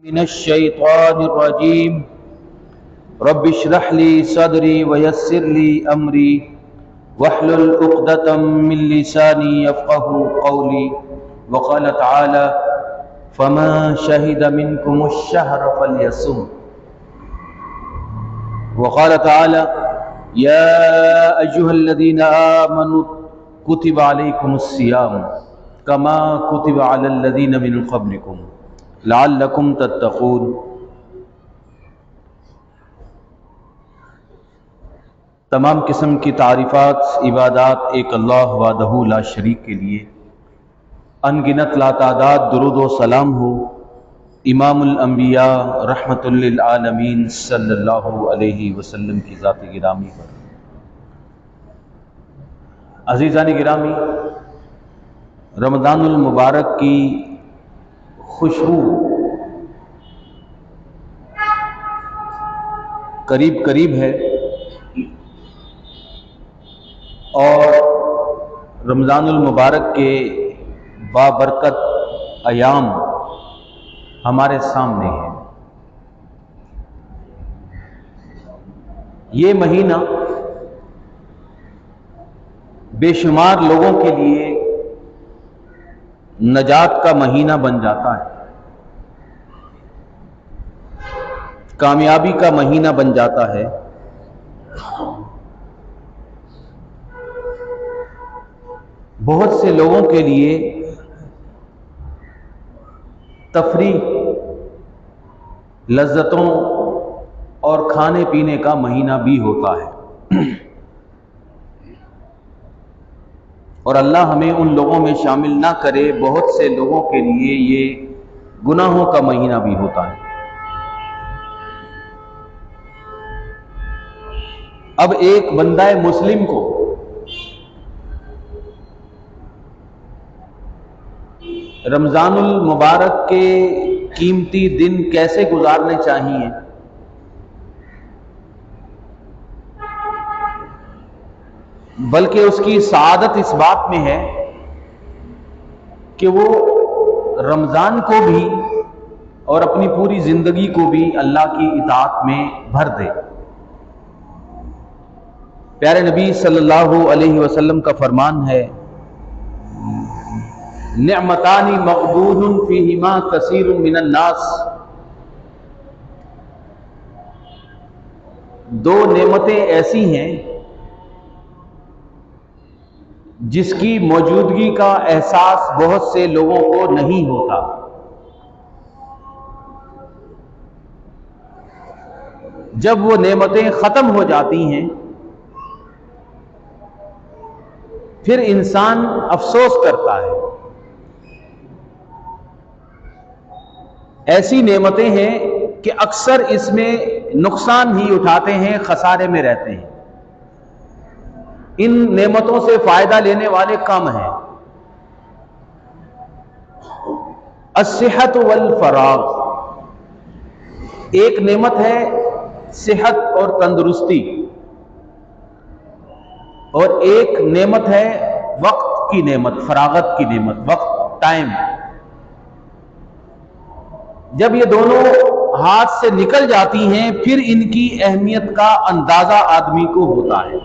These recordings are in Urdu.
من الشيطان الرجيم رب اشرح لي صدري ويسر لي أمري واحلل عقدة من لساني يفقه قولي وقال تعالى فمن شهد منكم الشهر فليصم وقال تعالى يا أيها الذين آمنوا كتب عليكم الصيام كما كتب على الذين من قبلكم لعلکم تتقون۔ تمام قسم کی تعریفات عبادات ایک اللہ وحدہ لا شریک کے لیے، ان گنت لاتعداد درود و سلام ہو امام الانبیاء رحمت للعالمین صلی اللہ علیہ وسلم کی ذات گرامی پر۔ عزیزان گرامی، رمضان المبارک کی خوشبو قریب قریب ہے، اور رمضان المبارک کے بابرکت ایام ہمارے سامنے ہیں۔ یہ مہینہ بے شمار لوگوں کے لیے نجات کا مہینہ بن جاتا ہے، کامیابی کا مہینہ بن جاتا ہے۔ بہت سے لوگوں کے لیے تفریح، لذتوں اور کھانے پینے کا مہینہ بھی ہوتا ہے، اور اللہ ہمیں ان لوگوں میں شامل نہ کرے۔ بہت سے لوگوں کے لیے یہ گناہوں کا مہینہ بھی ہوتا ہے۔ اب ایک بندہ مسلم کو رمضان المبارک کے قیمتی دن کیسے گزارنے چاہیے، بلکہ اس کی سعادت اس بات میں ہے کہ وہ رمضان کو بھی اور اپنی پوری زندگی کو بھی اللہ کی اطاعت میں بھر دے۔ پیارے نبی صلی اللہ علیہ وسلم کا فرمان ہے، نعمتان مغبون فیہما کثیر من الناس، دو نعمتیں ایسی ہیں جس کی موجودگی کا احساس بہت سے لوگوں کو نہیں ہوتا۔ جب وہ نعمتیں ختم ہو جاتی ہیں پھر انسان افسوس کرتا ہے۔ ایسی نعمتیں ہیں کہ اکثر اس میں نقصان ہی اٹھاتے ہیں، خسارے میں رہتے ہیں۔ ان نعمتوں سے فائدہ لینے والے کم ہیں۔ الصحت والفراغ، ایک نعمت ہے صحت اور تندرستی، اور ایک نعمت ہے وقت کی نعمت، فراغت کی نعمت، وقت، ٹائم۔ جب یہ دونوں ہاتھ سے نکل جاتی ہیں پھر ان کی اہمیت کا اندازہ آدمی کو ہوتا ہے۔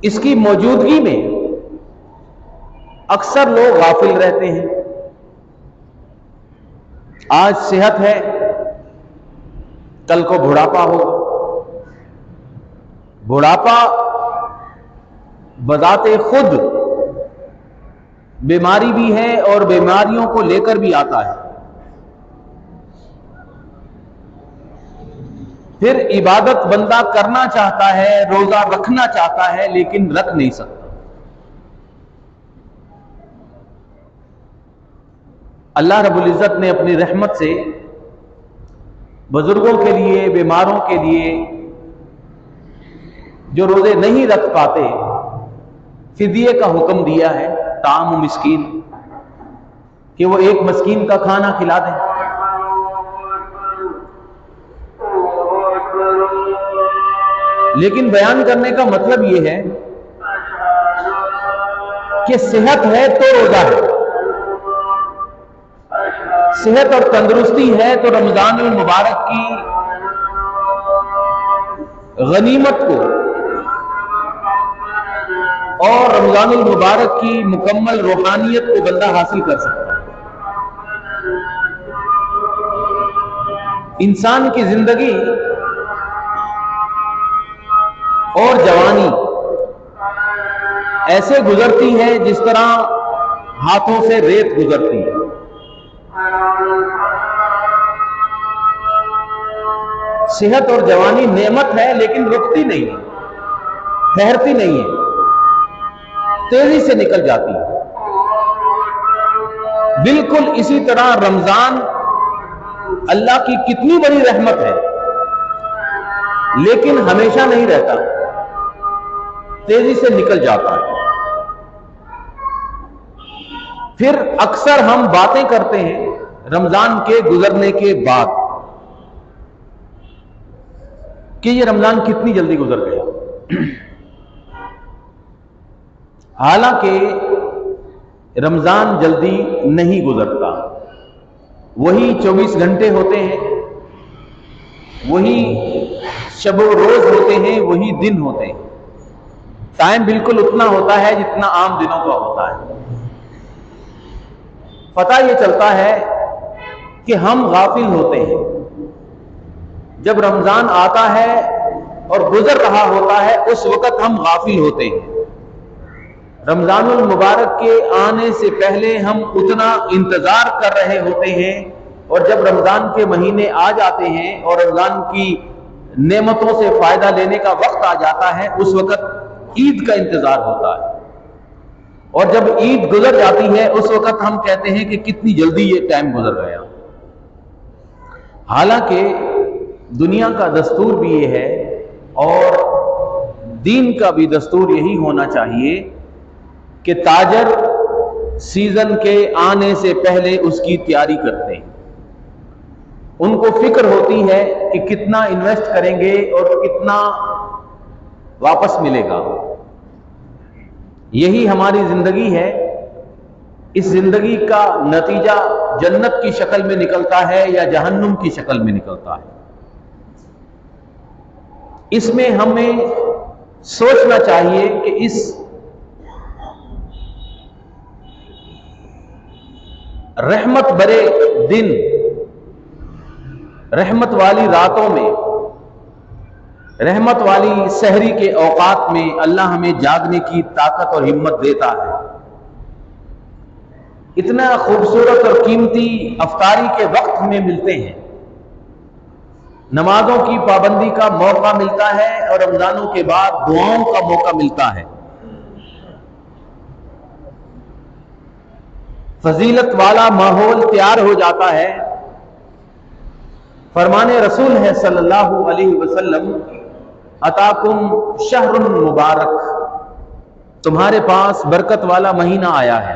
اس کی موجودگی میں اکثر لوگ غافل رہتے ہیں۔ آج صحت ہے، کل کو بڑھاپا ہوگا۔ بڑھاپا بذات خود بیماری بھی ہے اور بیماریوں کو لے کر بھی آتا ہے۔ پھر عبادت بندہ کرنا چاہتا ہے، روزہ رکھنا چاہتا ہے، لیکن رکھ نہیں سکتا۔ اللہ رب العزت نے اپنی رحمت سے بزرگوں کے لیے، بیماروں کے لیے جو روزے نہیں رکھ پاتے، فدیے کا حکم دیا ہے، طعام مسکین، کہ وہ ایک مسکین کا کھانا کھلا دیں۔ لیکن بیان کرنے کا مطلب یہ ہے کہ صحت ہے تو روزہ ہے، صحت اور تندرستی ہے تو رمضان المبارک کی غنیمت کو اور رمضان المبارک کی مکمل روحانیت کو بندہ حاصل کر سکتا ہے۔ انسان کی زندگی اور جوانی ایسے گزرتی ہے جس طرح ہاتھوں سے ریت گزرتی ہے۔ صحت اور جوانی نعمت ہے لیکن رکتی نہیں ہے، ٹھہرتی نہیں ہے، تیزی سے نکل جاتی ہے۔ بالکل اسی طرح رمضان اللہ کی کتنی بڑی رحمت ہے لیکن ہمیشہ نہیں رہتا، تیزی سے نکل جاتا ہے۔ پھر اکثر ہم باتیں کرتے ہیں رمضان کے گزرنے کے بعد کہ یہ رمضان کتنی جلدی گزر گیا، حالانکہ رمضان جلدی نہیں گزرتا۔ وہی 24 گھنٹے ہوتے ہیں، وہی شب و روز ہوتے ہیں، وہی دن ہوتے ہیں، ٹائم بالکل اتنا ہوتا ہے جتنا عام دنوں کا ہوتا ہے۔ پتہ یہ چلتا ہے کہ ہم غافل ہوتے ہیں۔ جب رمضان آتا ہے اور گزر رہا ہوتا ہے اس وقت ہم غافل ہوتے ہیں۔ رمضان المبارک کے آنے سے پہلے ہم اتنا انتظار کر رہے ہوتے ہیں، اور جب رمضان کے مہینے آ جاتے ہیں اور رمضان کی نعمتوں سے فائدہ لینے کا وقت آ جاتا ہے اس وقت عید کا انتظار ہوتا ہے، اور جب عید گزر جاتی ہے اس وقت ہم کہتے ہیں کہ کتنی جلدی یہ ٹائم گزر گیا۔ حالانکہ دنیا کا دستور بھی یہ ہے اور دین کا بھی دستور یہی ہونا چاہیے کہ تاجر سیزن کے آنے سے پہلے اس کی تیاری کرتے ہیں۔ ان کو فکر ہوتی ہے کہ کتنا انویسٹ کریں گے اور کتنا واپس ملے گا۔ یہی ہماری زندگی ہے، اس زندگی کا نتیجہ جنت کی شکل میں نکلتا ہے یا جہنم کی شکل میں نکلتا ہے۔ اس میں ہمیں سوچنا چاہیے کہ اس رحمت برے دن، رحمت والی راتوں میں، رحمت والی سحری کے اوقات میں اللہ ہمیں جاگنے کی طاقت اور ہمت دیتا ہے۔ اتنا خوبصورت اور قیمتی افطاری کے وقت ہمیں ملتے ہیں، نمازوں کی پابندی کا موقع ملتا ہے اور رمضانوں کے بعد دعاؤں کا موقع ملتا ہے۔ فضیلت والا ماحول تیار ہو جاتا ہے۔ فرمان رسول ہے صلی اللہ علیہ وسلم، اتاکم شہر مبارک، تمہارے پاس برکت والا مہینہ آیا ہے۔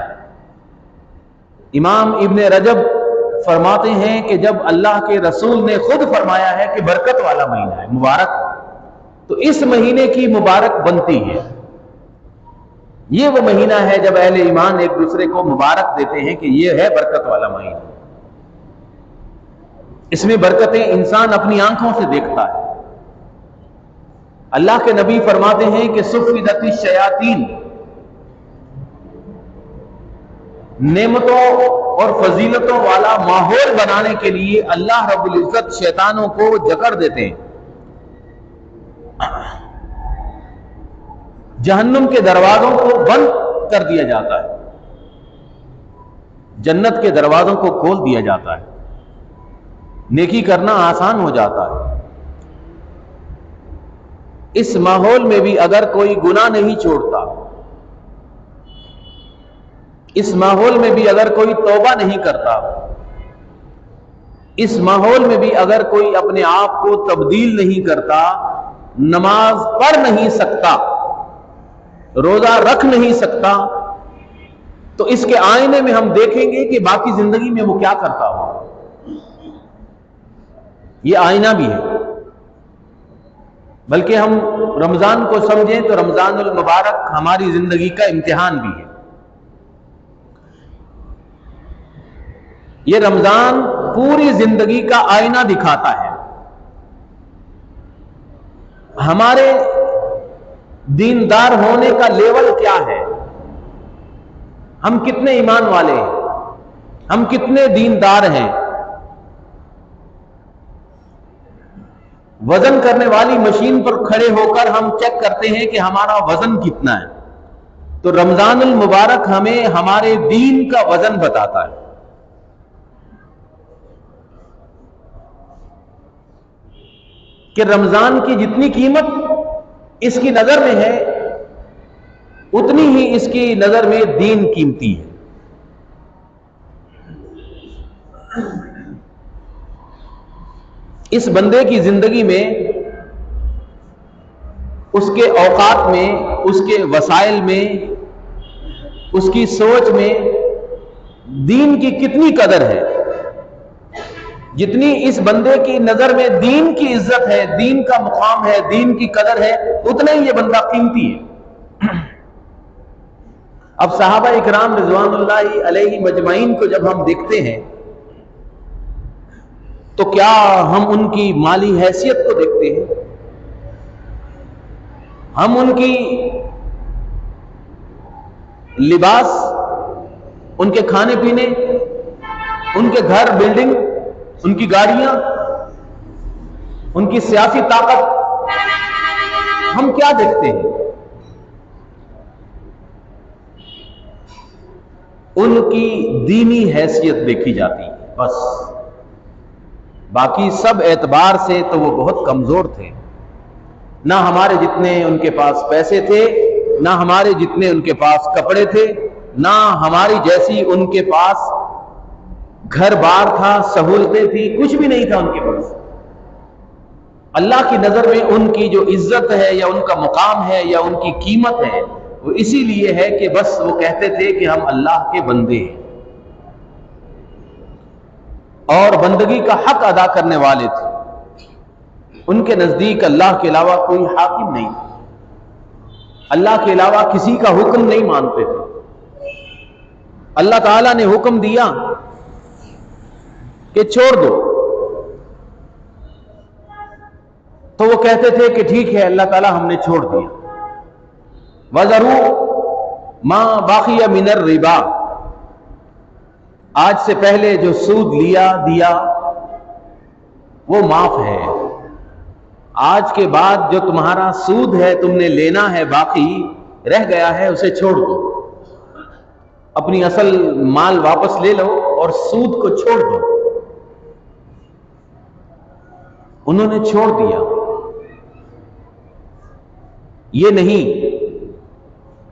امام ابن رجب فرماتے ہیں کہ جب اللہ کے رسول نے خود فرمایا ہے کہ برکت والا مہینہ ہے، مبارک، تو اس مہینے کی مبارک بنتی ہے۔ یہ وہ مہینہ ہے جب اہل ایمان ایک دوسرے کو مبارک دیتے ہیں کہ یہ ہے برکت والا مہینہ۔ اس میں برکتیں انسان اپنی آنکھوں سے دیکھتا ہے۔ اللہ کے نبی فرماتے ہیں کہ صفدت الشیاطین، نعمتوں اور فضیلتوں والا ماحول بنانے کے لیے اللہ رب العزت شیطانوں کو جکڑ دیتے ہیں۔ جہنم کے دروازوں کو بند کر دیا جاتا ہے، جنت کے دروازوں کو کھول دیا جاتا ہے، نیکی کرنا آسان ہو جاتا ہے۔ اس ماحول میں بھی اگر کوئی گناہ نہیں چھوڑتا، اس ماحول میں بھی اگر کوئی توبہ نہیں کرتا، اس ماحول میں بھی اگر کوئی اپنے آپ کو تبدیل نہیں کرتا، نماز پڑھ نہیں سکتا، روزہ رکھ نہیں سکتا، تو اس کے آئینے میں ہم دیکھیں گے کہ باقی زندگی میں وہ کیا کرتا ہو۔ یہ آئینہ بھی ہے۔ بلکہ ہم رمضان کو سمجھیں تو رمضان المبارک ہماری زندگی کا امتحان بھی ہے۔ یہ رمضان پوری زندگی کا آئینہ دکھاتا ہے، ہمارے دیندار ہونے کا لیول کیا ہے، ہم کتنے ایمان والے ہیں، ہم کتنے دیندار ہیں۔ وزن کرنے والی مشین پر کھڑے ہو کر ہم چیک کرتے ہیں کہ ہمارا وزن کتنا ہے، تو رمضان المبارک ہمیں ہمارے دین کا وزن بتاتا ہے۔ کہ رمضان کی جتنی قیمت اس کی نظر میں ہے، اتنی ہی اس کی نظر میں دین قیمتی ہے۔ اس بندے کی زندگی میں، اس کے اوقات میں، اس کے وسائل میں، اس کی سوچ میں دین کی کتنی قدر ہے۔ جتنی اس بندے کی نظر میں دین کی عزت ہے، دین کا مقام ہے، دین کی قدر ہے، اتنا ہی یہ بندہ قیمتی ہے۔ اب صحابہ اکرام رضوان اللہ علیہ مجمعین کو جب ہم دیکھتے ہیں تو کیا ہم ان کی مالی حیثیت کو دیکھتے ہیں؟ ہم ان کی لباس، ان کے کھانے پینے، ان کے گھر بلڈنگ، ان کی گاڑیاں، ان کی سیاسی طاقت، ہم کیا دیکھتے ہیں؟ ان کی دینی حیثیت دیکھی جاتی ہے بس۔ باقی سب اعتبار سے تو وہ بہت کمزور تھے، نہ ہمارے جتنے ان کے پاس پیسے تھے، نہ ہمارے جتنے ان کے پاس کپڑے تھے، نہ ہماری جیسی ان کے پاس گھر بار تھا، سہولتیں تھی، کچھ بھی نہیں تھا ان کے پاس۔ اللہ کی نظر میں ان کی جو عزت ہے یا ان کا مقام ہے یا ان کی قیمت ہے، وہ اسی لیے ہے کہ بس وہ کہتے تھے کہ ہم اللہ کے بندے ہیں اور بندگی کا حق ادا کرنے والے تھے۔ ان کے نزدیک اللہ کے علاوہ کوئی حاکم نہیں تھا، اللہ کے علاوہ کسی کا حکم نہیں مانتے تھے۔ اللہ تعالیٰ نے حکم دیا کہ چھوڑ دو تو وہ کہتے تھے کہ ٹھیک ہے اللہ تعالیٰ ہم نے چھوڑ دیا۔ وَذَرُوا مَا بَقِيَ مِنَ الرِّبَا، آج سے پہلے جو سود لیا دیا وہ معاف ہے، آج کے بعد جو تمہارا سود ہے تم نے لینا ہے، باقی رہ گیا ہے اسے چھوڑ دو، اپنی اصل مال واپس لے لو اور سود کو چھوڑ دو۔ انہوں نے چھوڑ دیا۔ یہ نہیں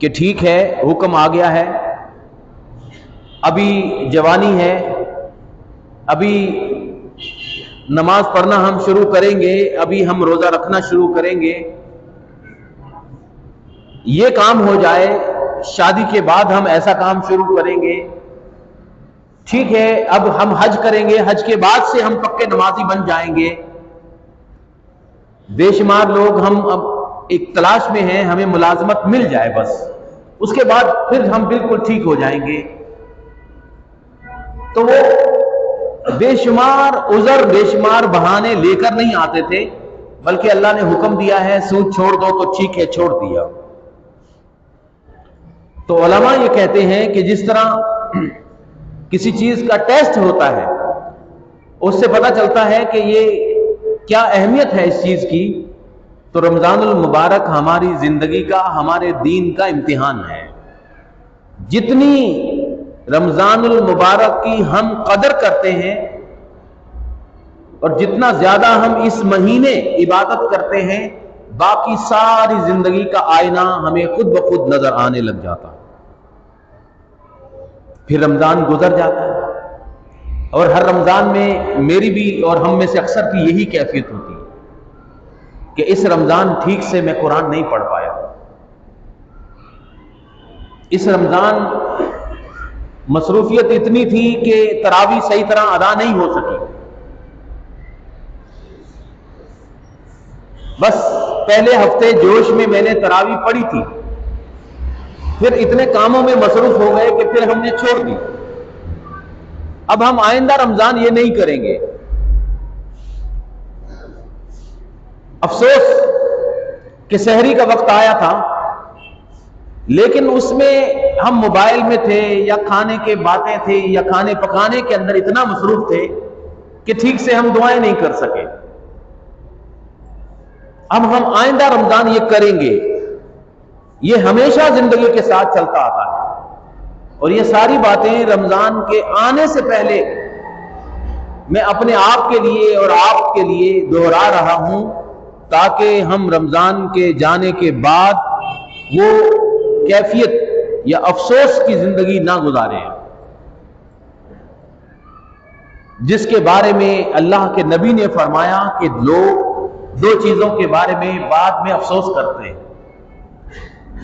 کہ ٹھیک ہے حکم آ گیا ہے، ابھی جوانی ہے، ابھی نماز پڑھنا ہم شروع کریں گے، ابھی ہم روزہ رکھنا شروع کریں گے، یہ کام ہو جائے شادی کے بعد ہم ایسا کام شروع کریں گے، ٹھیک ہے اب ہم حج کریں گے، حج کے بعد سے ہم پکے نمازی بن جائیں گے۔ بے شمار لوگ ہم اب ایک تلاش میں ہیں، ہمیں ملازمت مل جائے بس، اس کے بعد پھر ہم بالکل ٹھیک ہو جائیں گے۔ تو وہ بے شمار عذر، بے شمار بہانے لے کر نہیں آتے تھے، بلکہ اللہ نے حکم دیا ہے سود چھوڑ دو تو ٹھیک ہے چھوڑ دیا۔ تو علماء یہ کہتے ہیں کہ جس طرح کسی چیز کا ٹیسٹ ہوتا ہے، اس سے پتہ چلتا ہے کہ یہ کیا اہمیت ہے اس چیز کی، تو رمضان المبارک ہماری زندگی کا، ہمارے دین کا امتحان ہے۔ جتنی رمضان المبارک کی ہم قدر کرتے ہیں اور جتنا زیادہ ہم اس مہینے عبادت کرتے ہیں، باقی ساری زندگی کا آئینہ ہمیں خود بخود نظر آنے لگ جاتا ہے۔ پھر رمضان گزر جاتا ہے اور ہر رمضان میں میری بھی اور ہم میں سے اکثر کی یہی کیفیت ہوتی ہے کہ اس رمضان ٹھیک سے میں قرآن نہیں پڑھ پایا، اس رمضان مصروفیت اتنی تھی کہ تراویح صحیح طرح ادا نہیں ہو سکی، بس پہلے ہفتے جوش میں میں نے تراویح پڑھی تھی، پھر اتنے کاموں میں مصروف ہو گئے کہ پھر ہم نے چھوڑ دی۔ اب ہم آئندہ رمضان یہ نہیں کریں گے۔ افسوس کہ سحری کا وقت آیا تھا، لیکن اس میں ہم موبائل میں تھے یا کھانے کے باتیں تھے یا کھانے پکانے کے اندر اتنا مصروف تھے کہ ٹھیک سے ہم دعائیں نہیں کر سکے۔ اب ہم آئندہ رمضان یہ کریں گے، یہ ہمیشہ زندگی کے ساتھ چلتا آتا ہے، اور یہ ساری باتیں رمضان کے آنے سے پہلے میں اپنے آپ کے لیے اور آپ کے لیے دہرا رہا ہوں، تاکہ ہم رمضان کے جانے کے بعد وہ کیفیت یا افسوس کی زندگی نہ گزاریں جس کے بارے میں اللہ کے نبی نے فرمایا کہ لوگ دو چیزوں کے بارے میں بعد میں افسوس کرتے ہیں،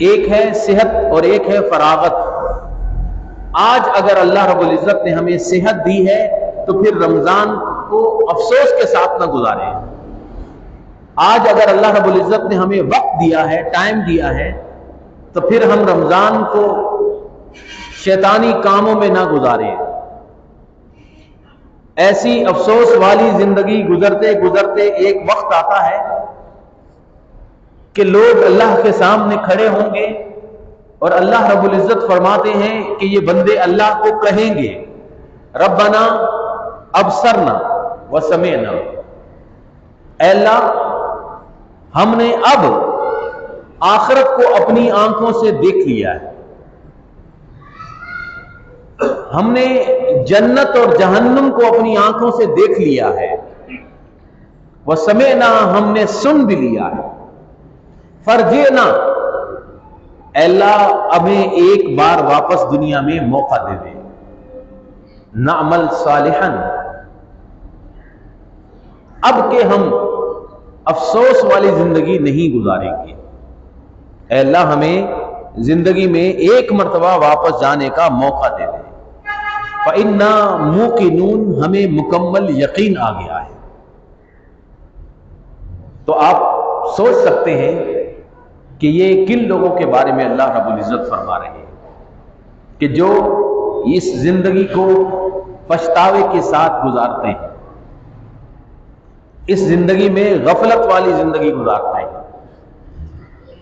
ایک ہے صحت اور ایک ہے فراغت۔ آج اگر اللہ رب العزت نے ہمیں صحت دی ہے تو پھر رمضان کو افسوس کے ساتھ نہ گزاریں۔ آج اگر اللہ رب العزت نے ہمیں وقت دیا ہے، ٹائم دیا ہے، تو پھر ہم رمضان کو شیطانی کاموں میں نہ گزاریں۔ ایسی افسوس والی زندگی گزرتے گزرتے ایک وقت آتا ہے کہ لوگ اللہ کے سامنے کھڑے ہوں گے اور اللہ رب العزت فرماتے ہیں کہ یہ بندے اللہ کو کہیں گے، ربنا ابصرنا وسمعنا، اے اللہ ہم نے اب آخرت کو اپنی آنکھوں سے دیکھ لیا ہے، ہم نے جنت اور جہنم کو اپنی آنکھوں سے دیکھ لیا ہے، وسمعنا ہم نے سن بھی لیا ہے، فرجعنا اے اللہ ہمیں ایک بار واپس دنیا میں موقع دے دے، نعمل صالحا، اب کہ ہم افسوس والی زندگی نہیں گزاریں گے، اے اللہ ہمیں زندگی میں ایک مرتبہ واپس جانے کا موقع دے دے۔ فَإِنَّا مُوقِنُونَ، ہمیں مکمل یقین آ گیا ہے۔ تو آپ سوچ سکتے ہیں کہ یہ کن لوگوں کے بارے میں اللہ رب العزت فرما رہے ہیں کہ جو اس زندگی کو پچھتاوے کے ساتھ گزارتے ہیں، اس زندگی میں غفلت والی زندگی گزارتے ہیں،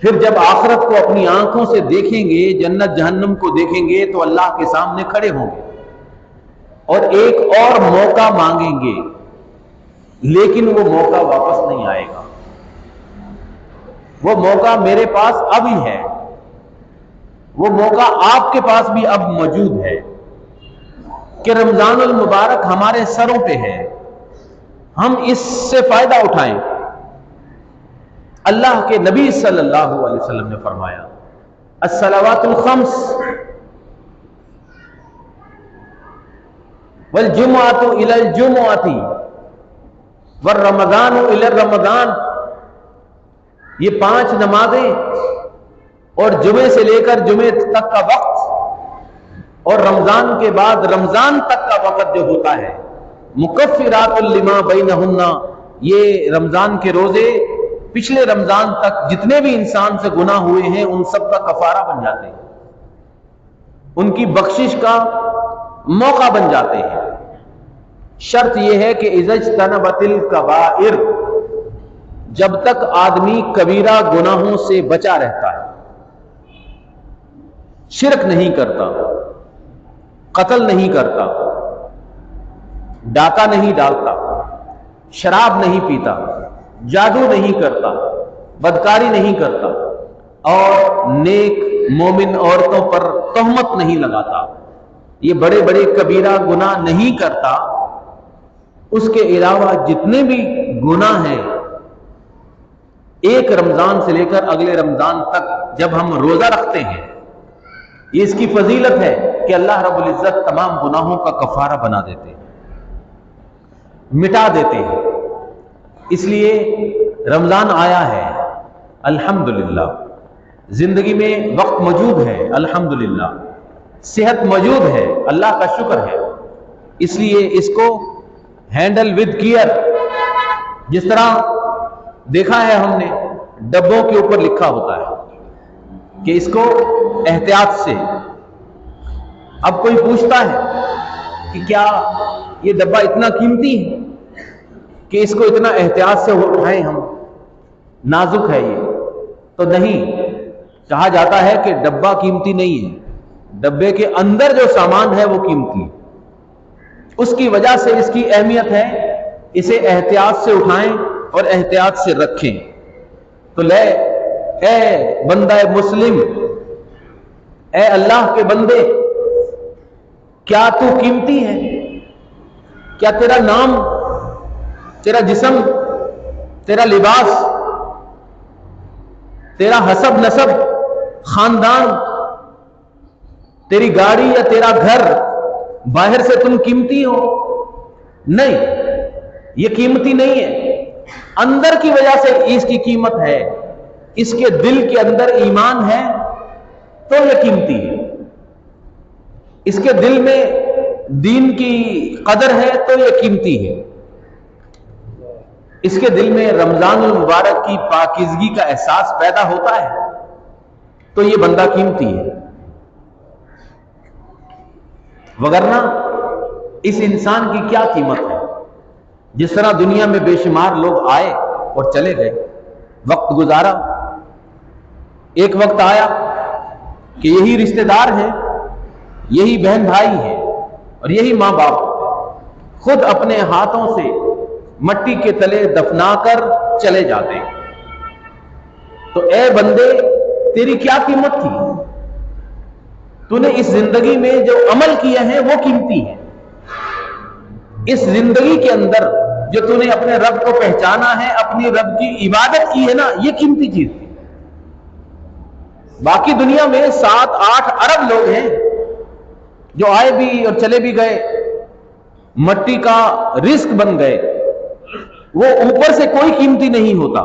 پھر جب آخرت کو اپنی آنکھوں سے دیکھیں گے، جنت جہنم کو دیکھیں گے، تو اللہ کے سامنے کھڑے ہوں گے اور ایک اور موقع مانگیں گے، لیکن وہ موقع واپس نہیں آئے گا۔ وہ موقع میرے پاس ابھی ہے، وہ موقع آپ کے پاس بھی اب موجود ہے کہ رمضان المبارک ہمارے سروں پہ ہے، ہم اس سے فائدہ اٹھائیں۔ اللہ کے نبی صلی اللہ علیہ وسلم نے فرمایا الصلوات الخمس والجمعۃ الی الجمعۃ والرمضان الی الرمضان، یہ 5 نمازیں اور جمعے سے لے کر جمعے تک کا وقت اور رمضان کے بعد رمضان تک کا وقت جو ہوتا ہے، مکفرات لما بینہن، یہ رمضان کے روزے پچھلے رمضان تک جتنے بھی انسان سے گناہ ہوئے ہیں ان سب کا کفارہ بن جاتے ہیں، ان کی بخشش کا موقع بن جاتے ہیں۔ شرط یہ ہے کہ اذا اجتنبت الکبائر، جب تک آدمی کبیرہ گناہوں سے بچا رہتا ہے، شرک نہیں کرتا، قتل نہیں کرتا، ڈاکہ نہیں ڈالتا، شراب نہیں پیتا، جادو نہیں کرتا، بدکاری نہیں کرتا، اور نیک مومن عورتوں پر تہمت نہیں لگاتا، یہ بڑے بڑے کبیرہ گناہ نہیں کرتا، اس کے علاوہ جتنے بھی گناہ ہیں، ایک رمضان سے لے کر اگلے رمضان تک جب ہم روزہ رکھتے ہیں، یہ اس کی فضیلت ہے کہ اللہ رب العزت تمام گناہوں کا کفارہ بنا دیتے ہیں، مٹا دیتے ہیں۔ اس لیے رمضان آیا ہے، الحمدللہ زندگی میں وقت موجود ہے، الحمدللہ صحت موجود ہے، اللہ کا شکر ہے، اس لیے اس کو ہینڈل ود کیئر، جس طرح دیکھا ہے ہم نے ڈبوں کے اوپر لکھا ہوتا ہے کہ اس کو احتیاط سے۔ اب کوئی پوچھتا ہے کہ کیا یہ ڈبہ اتنا قیمتی ہے کہ اس کو اتنا احتیاط سے اٹھائیں ہم، نازک ہے یہ؟ تو نہیں، کہا جاتا ہے کہ ڈبہ قیمتی نہیں ہے، ڈبے کے اندر جو سامان ہے وہ قیمتی ہے، اس کی وجہ سے اس کی اہمیت ہے، اسے احتیاط سے اٹھائیں اور احتیاط سے رکھیں۔ تو لے اے بندہ مسلم، اے اللہ کے بندے، کیا تو قیمتی ہے؟ کیا تیرا نام، تیرا جسم، تیرا لباس، تیرا حسب نسب، خاندان، تیری گاڑی یا تیرا گھر، باہر سے تم قیمتی ہو؟ نہیں، یہ قیمتی نہیں ہے، اندر کی وجہ سے اس کی قیمت ہے۔ اس کے دل کے اندر ایمان ہے تو یہ قیمتی ہے، اس کے دل میں دین کی قدر ہے تو یہ قیمتی ہے، اس کے دل میں رمضان المبارک کی پاکیزگی کا احساس پیدا ہوتا ہے تو یہ بندہ قیمتی ہے۔ وگرنہ اس انسان کی کیا قیمت ہے؟ جس طرح دنیا میں بے شمار لوگ آئے اور چلے گئے، وقت گزارا، ایک وقت آیا کہ یہی رشتہ دار ہیں، یہی بہن بھائی ہیں اور یہی ماں باپ خود اپنے ہاتھوں سے مٹی کے تلے دفنا کر چلے جاتے۔ تو اے بندے، تیری کیا قیمت تھی؟ تو نے اس زندگی میں جو عمل کیے ہیں وہ قیمتی ہے، اس زندگی کے اندر جو تو نے اپنے رب کو پہچانا ہے، اپنی رب کی عبادت کی ہے نا، یہ قیمتی چیز تھی۔ باقی دنیا میں 7-8 ارب لوگ ہیں جو آئے بھی اور چلے بھی گئے، مٹی کا رزق بن گئے، وہ اوپر سے کوئی قیمتی نہیں ہوتا۔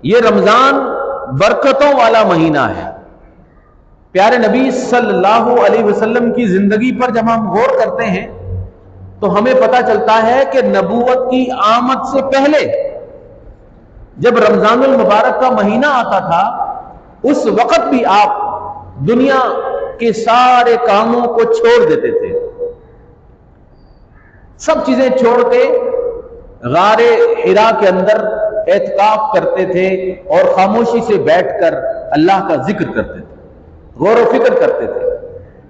یہ رمضان برکتوں والا مہینہ ہے۔ پیارے نبی صلی اللہ علیہ وسلم کی زندگی پر جب ہم غور کرتے ہیں تو ہمیں پتہ چلتا ہے کہ نبوت کی آمد سے پہلے جب رمضان المبارک کا مہینہ آتا تھا، اس وقت بھی آپ دنیا کے سارے کاموں کو چھوڑ دیتے تھے، سب چیزیں چھوڑ کے غار حرا کے اندر اعتکاف کرتے تھے اور خاموشی سے بیٹھ کر اللہ کا ذکر کرتے تھے، غور و فکر کرتے تھے۔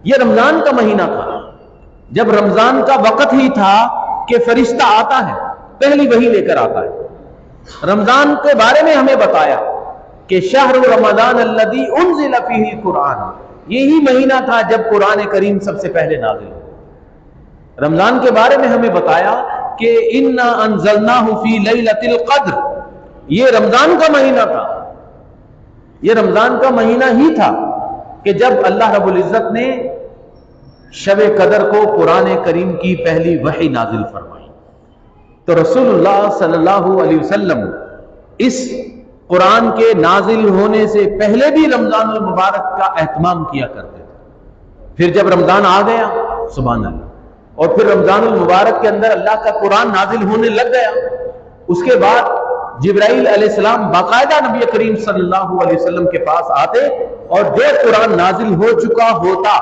یہ رمضان کا مہینہ تھا، جب رمضان کا وقت ہی تھا کہ فرشتہ آتا ہے، پہلی وحی لے کر آتا ہے۔ رمضان کے بارے میں ہمیں بتایا کہ شہر رمضان الذی انزل فیہ القرآن، یہی مہینہ تھا جب قرآن کریم سب سے پہلے نازل ہوا۔ رمضان کے بارے میں ہمیں بتایا کہ انا انزلناہ فی لیلۃ القدر، یہ رمضان کا مہینہ تھا، یہ رمضان کا مہینہ ہی تھا کہ جب اللہ رب العزت نے شب قدر کو قرآن کریم کی پہلی وحی نازل فرمائی۔ تو رسول اللہ صلی اللہ علیہ وسلم اس قرآن کے نازل ہونے سے پہلے بھی رمضان المبارک کا اہتمام کیا کرتے تھے۔ پھر جب رمضان آ گیا، سبحان اللہ، اور پھر رمضان المبارک کے اندر اللہ کا قرآن نازل ہونے لگ گیا، اس کے بعد جبرائیل علیہ السلام باقاعدہ نبی کریم صلی اللہ علیہ وسلم کے پاس آتے اور جو قرآن نازل ہو چکا ہوتا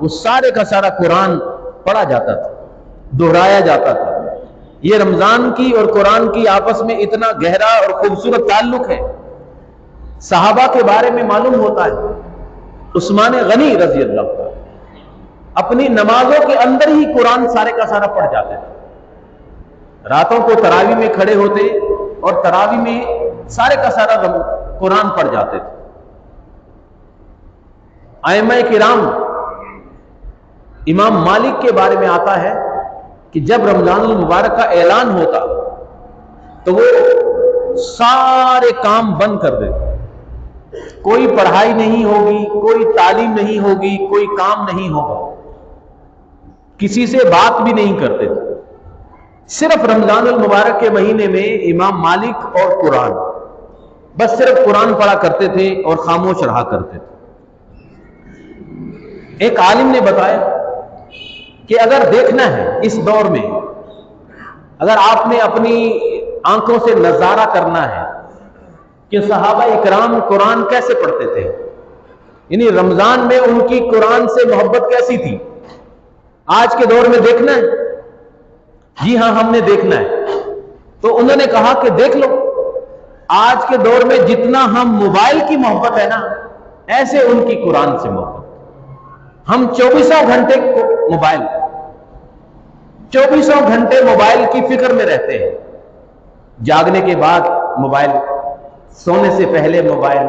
وہ سارے کا سارا قرآن پڑھا جاتا تھا، دہرایا جاتا تھا۔ یہ رمضان کی اور قرآن کی آپس میں اتنا گہرا اور خوبصورت تعلق ہے۔ صحابہ کے بارے میں معلوم ہوتا ہے، عثمان غنی رضی اللہ عنہ اپنی نمازوں کے اندر ہی قرآن سارے کا سارا پڑھ جاتے تھے، راتوں کو تراویح میں کھڑے ہوتے اور تراویح میں سارے کا سارا قرآن پڑھ جاتے تھے۔ ائمہ کرام، امام مالک کے بارے میں آتا ہے کہ جب رمضان المبارک کا اعلان ہوتا تو وہ سارے کام بند کر دیتے، کوئی پڑھائی نہیں ہوگی، کوئی تعلیم نہیں ہوگی، کوئی کام نہیں ہوگا، کسی سے بات بھی نہیں کرتے تھے، صرف رمضان المبارک کے مہینے میں امام مالک اور قرآن، بس صرف قرآن پڑھا کرتے تھے اور خاموش رہا کرتے تھے۔ ایک عالم نے بتایا کہ اگر دیکھنا ہے اس دور میں، اگر آپ نے اپنی آنکھوں سے نظارہ کرنا ہے کہ صحابہ اکرام قرآن کیسے پڑھتے تھے، یعنی رمضان میں ان کی قرآن سے محبت کیسی تھی، آج کے دور میں دیکھنا ہے؟ جی ہاں، ہم نے دیکھنا ہے۔ تو انہوں نے کہا کہ دیکھ لو، آج کے دور میں جتنا ہم موبائل کی محبت ہے نا، ایسے ان کی قرآن سے محبت۔ ہم 24 گھنٹے موبائل، 24 گھنٹے موبائل کی فکر میں رہتے ہیں، جاگنے کے بعد موبائل، سونے سے پہلے موبائل،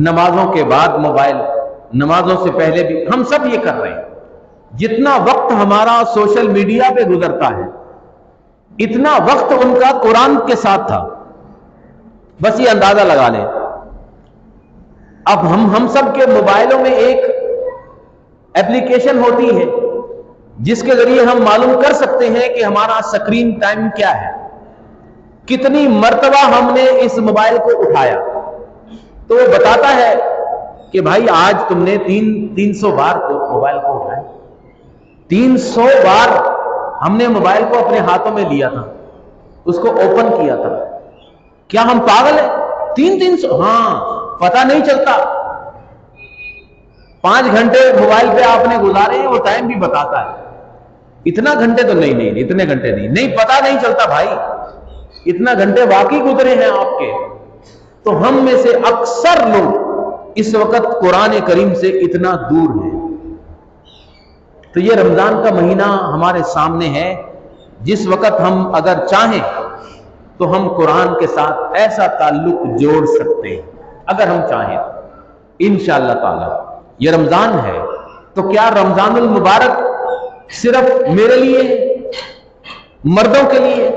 نمازوں کے بعد موبائل، نمازوں سے پہلے بھی، ہم سب یہ کر رہے ہیں۔ جتنا وقت ہمارا سوشل میڈیا پہ گزرتا ہے، اتنا وقت ان کا قرآن کے ساتھ تھا۔ بس یہ اندازہ لگا لیں۔ اب ہم سب کے موبائلوں میں ایک ایپلیکیشن ہوتی ہے جس کے ذریعے ہم معلوم کر سکتے ہیں کہ ہمارا سکرین ٹائم کیا ہے، کتنی مرتبہ ہم نے اس موبائل کو اٹھایا۔ تو وہ بتاتا ہے کہ بھائی آج تم نے 300 بار موبائل کو اٹھایا، 300 بار ہم نے موبائل کو اپنے ہاتھوں میں لیا تھا، اس کو اوپن کیا تھا۔ کیا ہم پاگل ہیں؟ 300؟ ہاں، پتہ نہیں چلتا۔ 5 گھنٹے موبائل پہ آپ نے گزارے ہیں، وہ ٹائم بھی بتاتا ہے۔ اتنا گھنٹے تو نہیں، اتنے گھنٹے نہیں، پتہ نہیں چلتا بھائی، اتنا گھنٹے واقعی گزرے ہیں آپ کے۔ تو ہم میں سے اکثر لوگ اس وقت قرآن کریم سے اتنا دور ہیں۔ تو یہ رمضان کا مہینہ ہمارے سامنے ہے، جس وقت ہم اگر چاہیں تو ہم قرآن کے ساتھ ایسا تعلق جوڑ سکتے ہیں، اگر ہم چاہیں انشاءاللہ تعالی۔ یہ رمضان ہے تو کیا رمضان المبارک صرف میرے لیے، مردوں کے لیے؟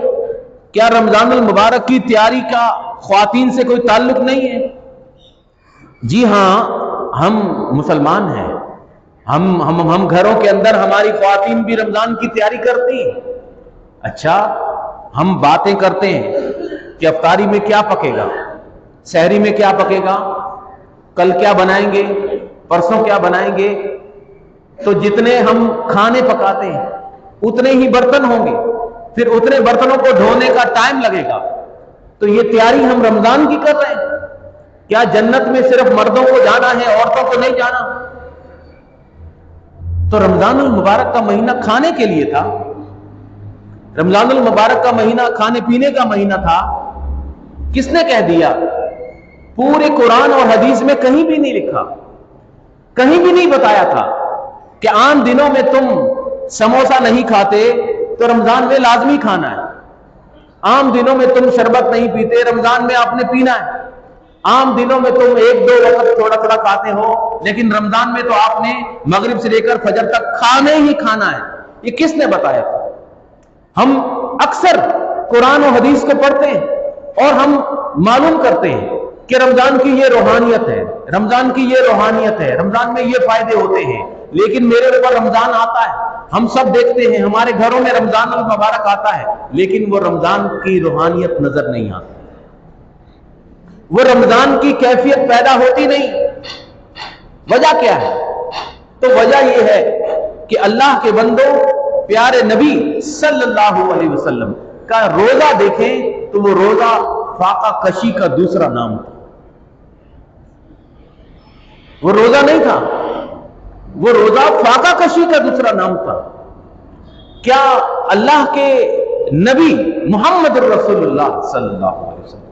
کیا رمضان المبارک کی تیاری کا خواتین سے کوئی تعلق نہیں ہے؟ جی ہاں، ہم مسلمان ہیں، ہم گھروں کے اندر ہماری خواتین بھی رمضان کی تیاری کرتی ہیں۔ اچھا، ہم باتیں کرتے ہیں کہ افطاری میں کیا پکے گا، سحری میں کیا پکے گا، کل کیا بنائیں گے، پرسوں کیا بنائیں گے۔ تو جتنے ہم کھانے پکاتے ہیں اتنے ہی برتن ہوں گے، پھر اتنے برتنوں کو دھونے کا ٹائم لگے گا۔ تو یہ تیاری ہم رمضان کی کر رہے ہیں۔ کیا جنت میں صرف مردوں کو جانا ہے، عورتوں کو نہیں جانا؟ تو رمضان المبارک کا مہینہ کھانے کے لیے تھا، رمضان المبارک کا مہینہ کھانے پینے کا مہینہ تھا۔ کس نے کہہ دیا؟ پورے قرآن اور حدیث میں کہیں بھی نہیں لکھا، کہیں بھی نہیں بتایا تھا کہ عام دنوں میں تم سموسہ نہیں کھاتے تو رمضان میں لازمی کھانا ہے، عام دنوں میں تم شربت نہیں پیتے، رمضان میں آپ نے پینا ہے، عام دنوں میں تم 1-2 وقت تھوڑا تھوڑا کھاتے ہو، لیکن رمضان میں تو آپ نے مغرب سے لے کر فجر تک کھانے ہی کھانا ہے۔ یہ کس نے بتایا تھا؟ ہم اکثر قرآن و حدیث کو پڑھتے ہیں اور ہم معلوم کرتے ہیں کہ رمضان کی یہ روحانیت ہے، رمضان کی یہ روحانیت ہے، رمضان میں یہ فائدے ہوتے ہیں، لیکن میرے اوپر رمضان آتا ہے، ہم سب دیکھتے ہیں ہمارے گھروں میں رمضان المبارک آتا ہے، لیکن وہ رمضان کی روحانیت نظر نہیں آتی، وہ رمضان کی کیفیت پیدا ہوتی نہیں۔ وجہ کیا ہے؟ تو وجہ یہ ہے کہ اللہ کے بندوں، پیارے نبی صلی اللہ علیہ وسلم کا روزہ دیکھیں تو وہ روزہ فاقہ کشی کا دوسرا نام تھا۔ وہ روزہ نہیں تھا، وہ روزہ فاقہ کشی کا دوسرا نام تھا۔ کیا اللہ کے نبی محمد رسول اللہ صلی اللہ علیہ وسلم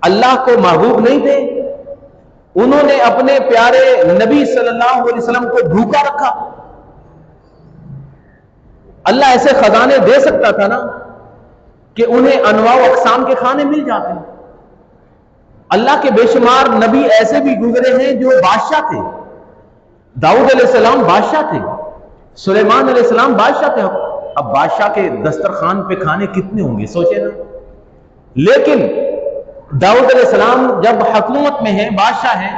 اللہ کو محبوب نہیں تھے؟ انہوں نے اپنے پیارے نبی صلی اللہ علیہ وسلم کو بھوکا رکھا۔ اللہ ایسے خزانے دے سکتا تھا نا کہ انہیں انواع و اقسام کے کھانے مل جاتے ہیں۔ اللہ کے بے شمار نبی ایسے بھی گزرے ہیں جو بادشاہ تھے۔ داؤد علیہ السلام بادشاہ تھے، سلیمان علیہ السلام بادشاہ تھے۔ اب بادشاہ کے دسترخوان پہ کھانے کتنے ہوں گے، سوچے نا۔ لیکن داؤد علیہ السلام جب حکومت میں ہیں، بادشاہ ہیں،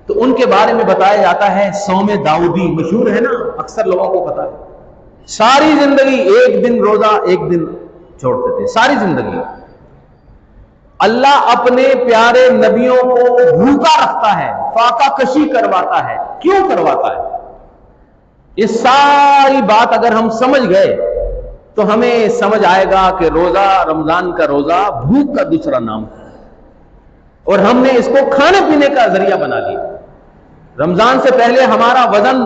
تو ان کے بارے میں بتایا جاتا ہے صوم داؤدی مشہور ہے نا، اکثر لوگوں کو پتا ہے۔ ساری زندگی ایک دن روزہ ایک دن چھوڑتے تھے، ساری زندگی۔ اللہ اپنے پیارے نبیوں کو بھوکا رکھتا ہے، فاقہ کشی کرواتا ہے۔ کیوں کرواتا ہے؟ یہ ساری بات اگر ہم سمجھ گئے تو ہمیں سمجھ آئے گا کہ روزہ، رمضان کا روزہ بھوک کا دوسرا نام ہے، اور ہم نے اس کو کھانے پینے کا ذریعہ بنا لیا۔ رمضان سے پہلے ہمارا وزن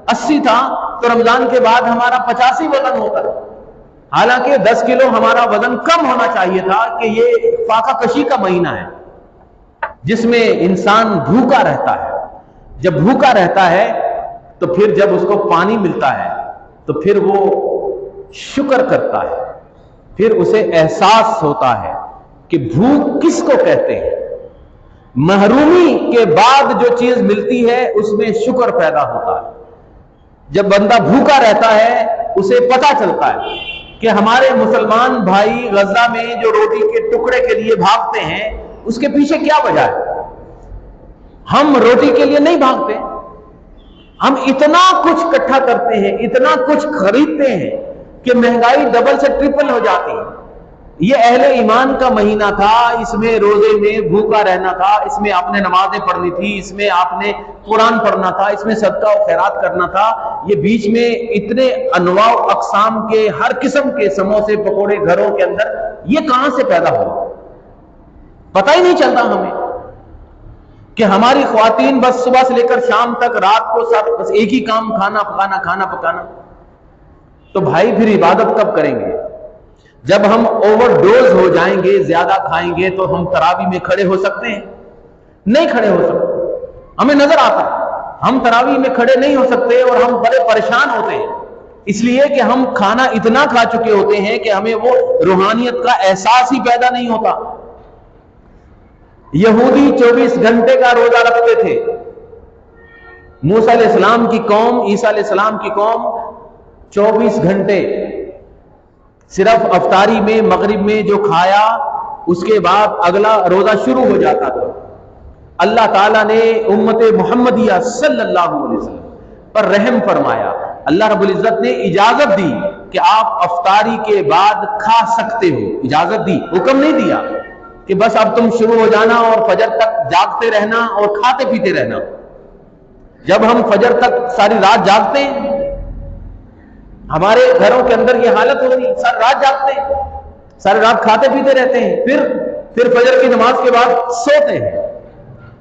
80 تھا تو رمضان کے بعد ہمارا 85 وزن ہوتا ہے، حالانکہ 10 کلو ہمارا وزن کم ہونا چاہیے تھا کہ یہ فاقہ کشی کا مہینہ ہے جس میں انسان بھوکا رہتا ہے. جب بھوکا رہتا ہے تو پھر جب اس کو پانی ملتا ہے تو پھر وہ شکر کرتا ہے، پھر اسے احساس ہوتا ہے کہ بھوک کس کو کہتے ہیں. محرومی کے بعد جو چیز ملتی ہے اس میں شکر پیدا ہوتا ہے. جب بندہ بھوکا رہتا ہے اسے پتا چلتا ہے کہ ہمارے مسلمان بھائی غزہ میں جو روٹی کے ٹکڑے کے لیے بھاگتے ہیں اس کے پیچھے کیا وجہ ہے. ہم روٹی کے لیے نہیں بھاگتے، ہم اتنا کچھ اکٹھا کرتے ہیں، اتنا کچھ خریدتے ہیں کہ مہنگائی ڈبل سے ٹرپل ہو جاتی ہے. یہ اہل ایمان کا مہینہ تھا، اس میں روزے میں بھوکا رہنا تھا، اس میں آپ نے نمازیں پڑھنی تھی، اس میں آپ نے قرآن پڑھنا تھا، اس میں صدقہ و خیرات کرنا تھا. یہ بیچ میں اتنے انواع و اقسام کے ہر قسم کے سموسے پکوڑے گھروں کے اندر، یہ کہاں سے پیدا ہوا؟ پتہ ہی نہیں چلتا ہمیں کہ ہماری خواتین بس صبح سے لے کر شام تک رات کو سب بس ایک ہی کام، کھانا پکانا کھانا پکانا. تو بھائی پھر عبادت کب کریں گے؟ جب ہم اوور ڈوز ہو جائیں گے، زیادہ کھائیں گے تو ہم تراویح میں کھڑے ہو سکتے ہیں؟ نہیں کھڑے ہو سکتے. ہمیں نظر آتا ہم تراویح میں کھڑے نہیں ہو سکتے اور ہم بڑے پریشان ہوتے ہیں، اس لیے کہ ہم کھانا اتنا کھا چکے ہوتے ہیں کہ ہمیں وہ روحانیت کا احساس ہی پیدا نہیں ہوتا. یہودی 24 گھنٹے کا روزہ رکھتے تھے. موسیٰ علیہ السلام کی قوم، عیسیٰ علیہ السلام کی قوم 24 گھنٹے صرف افطاری میں مغرب میں جو کھایا اس کے بعد اگلا روزہ شروع ہو جاتا تھا. اللہ تعالیٰ نے امت محمدیہ صلی اللہ علیہ وسلم پر رحم فرمایا. اللہ رب العزت نے اجازت دی کہ آپ افطاری کے بعد کھا سکتے ہو، اجازت دی، حکم نہیں دیا کہ بس اب تم شروع ہو جانا اور فجر تک جاگتے رہنا اور کھاتے پیتے رہنا. جب ہم فجر تک ساری رات جاگتے ہیں، ہمارے گھروں کے اندر یہ حالت ہوگی، ساری رات جاگتے ہیں، ساری رات کھاتے پیتے رہتے ہیں، پھر فجر کی نماز کے بعد سوتے ہیں.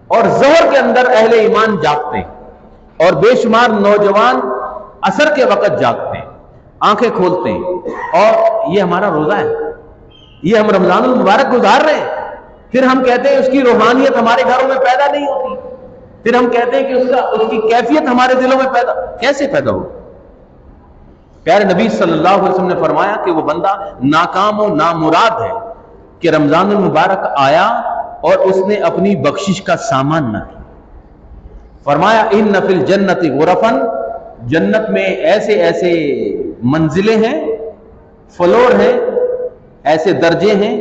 اور ظہر کے اندر اہل ایمان جاگتے ہیں اور بے شمار نوجوان عصر کے وقت جاگتے ہیں، آنکھیں کھولتے ہیں. اور یہ ہمارا روزہ ہے، یہ ہم رمضان المبارک گزار رہے ہیں. پھر ہم کہتے ہیں اس کی روحانیت ہمارے گھروں میں پیدا نہیں ہوتی، پھر ہم کہتے ہیں کہ اس کی کیفیت ہمارے دلوں میں کیسے پیدا ہو؟ پیارے نبی صلی اللہ علیہ وسلم نے فرمایا کہ وہ بندہ ناکام و نامراد ہے کہ رمضان المبارک آیا اور اس نے اپنی بخشش کا سامان نہ کیا. فرمایا ان فی الجنت غرفا، جنت میں ایسے ایسے منزلیں ہیں، فلور ہیں، ایسے درجے ہیں،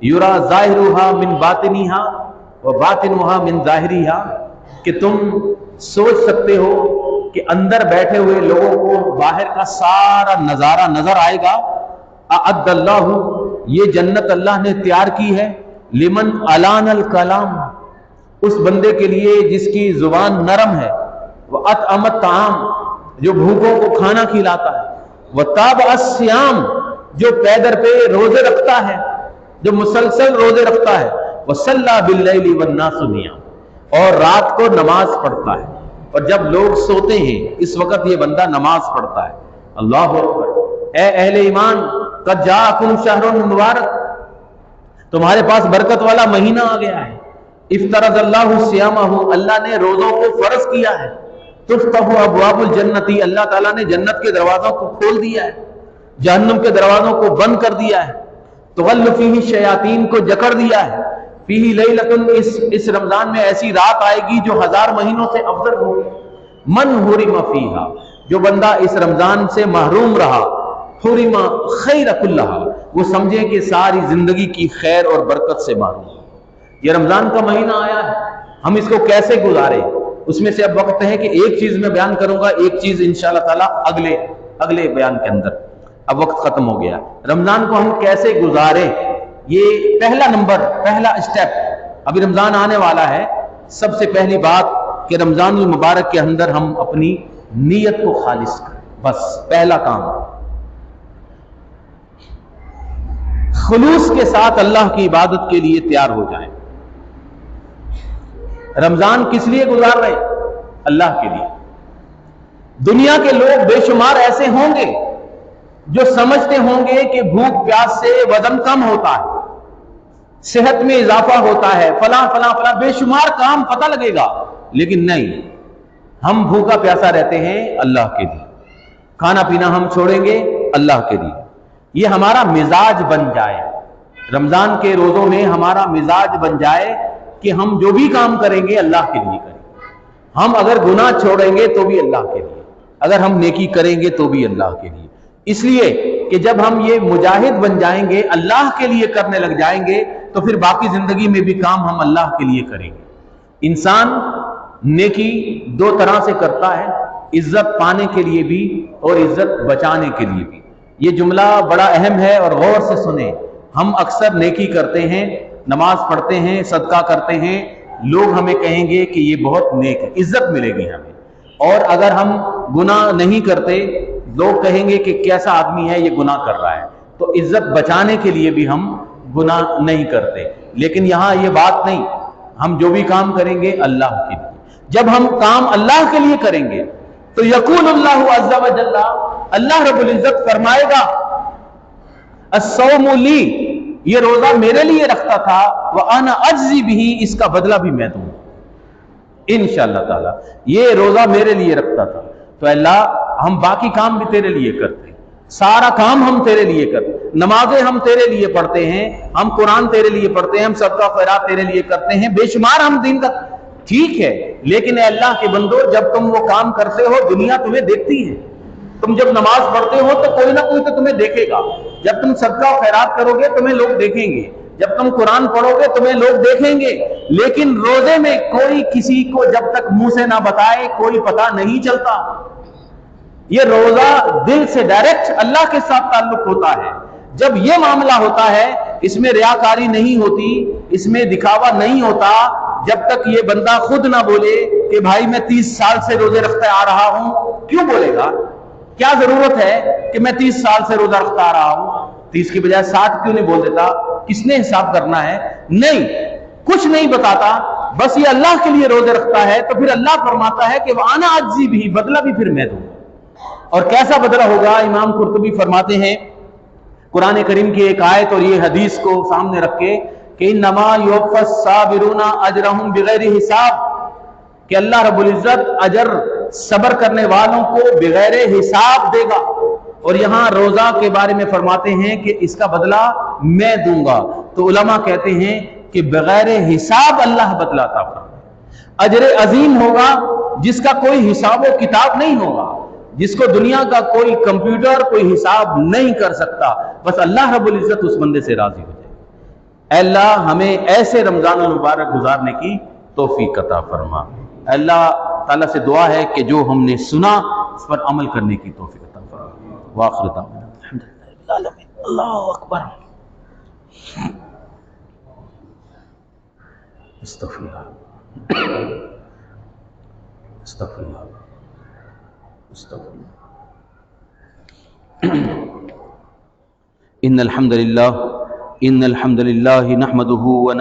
یرا ظاہرها من باطنها و باطنها من ظاہرها، کہ تم سوچ سکتے ہو کہ اندر بیٹھے ہوئے لوگوں کو باہر کا سارا نظارہ نظر آئے گا. اعد اللہ، یہ جنت اللہ نے تیار کی ہے، لمن الان الکلام، اس بندے کے لیے جس کی زبان نرم ہے، واطعم الطعام، جو بھوکوں کو کھانا کھلاتا ہے، وتاب الصیام، جو پیدر پہ روزے رکھتا ہے، جو مسلسل روزے رکھتا ہے، وصلی باللیل والناس نیام، اور رات کو نماز پڑھتا ہے، اور جب لوگ سوتے ہیں اس وقت یہ بندہ نماز پڑھتا ہے. اللہ اکبر. اے اہل ایمان، قد جاءکم شہر مبارک، تمہارے پاس برکت والا مہینہ آ گیا ہے. افترض اللہ صیامہ، اللہ نے روزوں کو فرض کیا ہے. تفتح ابواب الجنتی، اللہ تعالیٰ نے جنت کے دروازوں کو کھول دیا ہے، جہنم کے دروازوں کو بند کر دیا ہے. تغل فیہ شیاطین کو جکڑ دیا ہے. فیہ لیلۃ، اس رمضان میں ایسی رات آئے گی جو 1000 مہینوں سے افضل ہوگی. من حرم فیہا، جو بندہ اس رمضان سے محروم رہا، حرم خیر کلہا، وہ سمجھے کہ ساری زندگی کی خیر اور برکت سے محروم. یہ رمضان کا مہینہ آیا ہے، ہم اس کو کیسے گزارے؟ اس میں سے اب وقت ہے کہ ایک چیز میں بیان کروں گا، ایک چیز انشاءاللہ تعالی اگلے بیان کے اندر. اب وقت ختم ہو گیا. رمضان کو ہم کیسے گزارے، یہ پہلا نمبر، پہلا اسٹیپ. ابھی رمضان آنے والا ہے. سب سے پہلی بات کہ رمضان المبارک کے اندر ہم اپنی نیت کو خالص کریں. بس پہلا کام، خلوص کے ساتھ اللہ کی عبادت کے لیے تیار ہو جائیں. رمضان کس لیے گزار رہے؟ اللہ کے لیے. دنیا کے لوگ بے شمار ایسے ہوں گے جو سمجھتے ہوں گے کہ بھوک پیاس سے وزن کم ہوتا ہے، صحت میں اضافہ ہوتا ہے، فلاں فلاں فلاں بے شمار کام پتہ لگے گا، لیکن نہیں، ہم بھوکا پیاسا رہتے ہیں اللہ کے لیے، کھانا پینا ہم چھوڑیں گے اللہ کے لیے۔ یہ ہمارا مزاج بن جائے، رمضان کے روزوں میں ہمارا مزاج بن جائے کہ ہم جو بھی کام کریں گے اللہ کے لیے کریں گے، ہم اگر گناہ چھوڑیں گے تو بھی اللہ کے لیے، اگر ہم نیکی کریں گے تو بھی اللہ کے لیے۔ اس لیے کہ جب ہم یہ مجاہد بن جائیں گے، اللہ کے لیے کرنے لگ جائیں گے، تو پھر باقی زندگی میں بھی کام ہم اللہ کے لیے کریں گے۔ انسان نیکی دو طرح سے کرتا ہے، عزت پانے کے لیے بھی اور عزت بچانے کے لیے بھی۔ یہ جملہ بڑا اہم ہے اور غور سے سنیں۔ ہم اکثر نیکی کرتے ہیں، نماز پڑھتے ہیں، صدقہ کرتے ہیں، لوگ ہمیں کہیں گے کہ یہ بہت نیک ہے، عزت ملے گی ہمیں۔ اور اگر ہم گناہ نہیں کرتے، لوگ کہیں گے کہ کیسا آدمی ہے، یہ گناہ کر رہا ہے۔ تو عزت بچانے کے لیے بھی ہم گناہ نہیں کرتے، لیکن یہاں یہ بات نہیں، ہم جو بھی کام کریں گے اللہ کے لیے۔ جب ہم کام اللہ کے لیے کریں گے تو یقول اللہ عز و جل، اللہ رب العزت فرمائے گا الصوم لی، یہ روزہ میرے لیے رکھتا تھا، وانا اجزی بہ، اس کا بدلہ بھی میں دوں انشاءاللہ تعالی، یہ روزہ میرے لیے رکھتا تھا۔ تو اللہ ہم باقی کام بھی تیرے لیے کرتے ہیں، سارا کام ہم تیرے لیے کرتے ہیں، نمازیں ہم تیرے لیے پڑھتے ہیں، ہم قرآن تیرے لیے پڑھتے ہیں، ہم صدقہ خیرات تیرے لیے کرتے ہیں، بے شمار ہم دین کا، ٹھیک ہے، لیکن اے اللہ کے بندو، جب تم وہ کام کرتے ہو دنیا تمہیں دیکھتی ہے۔ تم جب نماز پڑھتے ہو تو کوئی نہ کوئی تو تمہیں دیکھے گا، جب تم صدقہ خیرات کرو گے تمہیں لوگ دیکھیں گے، جب تم قرآن پڑھو گے تمہیں لوگ دیکھیں گے، لیکن روزے میں کوئی کسی کو جب تک منہ سے نہ بتائے کوئی پتہ نہیں چلتا۔ یہ روزہ دل سے ڈائریکٹ اللہ کے ساتھ تعلق ہوتا ہے۔ جب یہ معاملہ ہوتا ہے، اس میں ریاکاری نہیں ہوتی، اس میں دکھاوا نہیں ہوتا، جب تک یہ بندہ خود نہ بولے کہ بھائی میں 30 سال سے روزے رکھتا آ رہا ہوں۔ کیوں بولے گا؟ کیا ضرورت ہے کہ میں 30 سال سے روزہ رکھتا آ رہا ہوں؟ 30 کی بجائے 60 کیوں نہیں بول دیتا؟ کس نے حساب کرنا ہے؟ نہیں، کچھ نہیں بتاتا، بس یہ اللہ کے لیے روزے رکھتا ہے، تو پھر اللہ فرماتا ہے کہ وَأَنَا أَجْزِي بِهِ، بدلہ بھی پھر میں دوں۔ اور کیسا بدلہ ہوگا؟ امام قرطبی فرماتے ہیں قرآن کریم کی ایک آیت اور یہ حدیث کو سامنے رکھ کے کہ انما یوفی الصابرون اجرهم بغیر حساب، کہ اللہ رب العزت اجر صبر کرنے والوں کو بغیر حساب دے گا۔ اور یہاں روزہ کے بارے میں فرماتے ہیں کہ اس کا بدلہ میں دوں گا۔ تو علماء کہتے ہیں کہ بغیر حساب اللہ بدلہ عطا فرمائے، اجر عظیم ہوگا جس کا کوئی حساب و کتاب نہیں ہوگا، جس کو دنیا کا کوئی کمپیوٹر کوئی حساب نہیں کر سکتا، بس اللہ رب العزت اس بندے سے راضی ہو جائے۔ اے اللہ ہمیں ایسے رمضان المبارک گزارنے کی توفیق عطا فرما۔ اے اللہ تعالیٰ سے دعا ہے کہ جو ہم نے سنا اس پر عمل کرنے کی توفیق عطا فرما۔ وآخر دعوانا الحمدللہ رب العالمین۔ اللہ اکبر۔ استغفر اللہ، استغفر اللہ، استغفر اللہ۔ ان الحمد للہ نحمدہ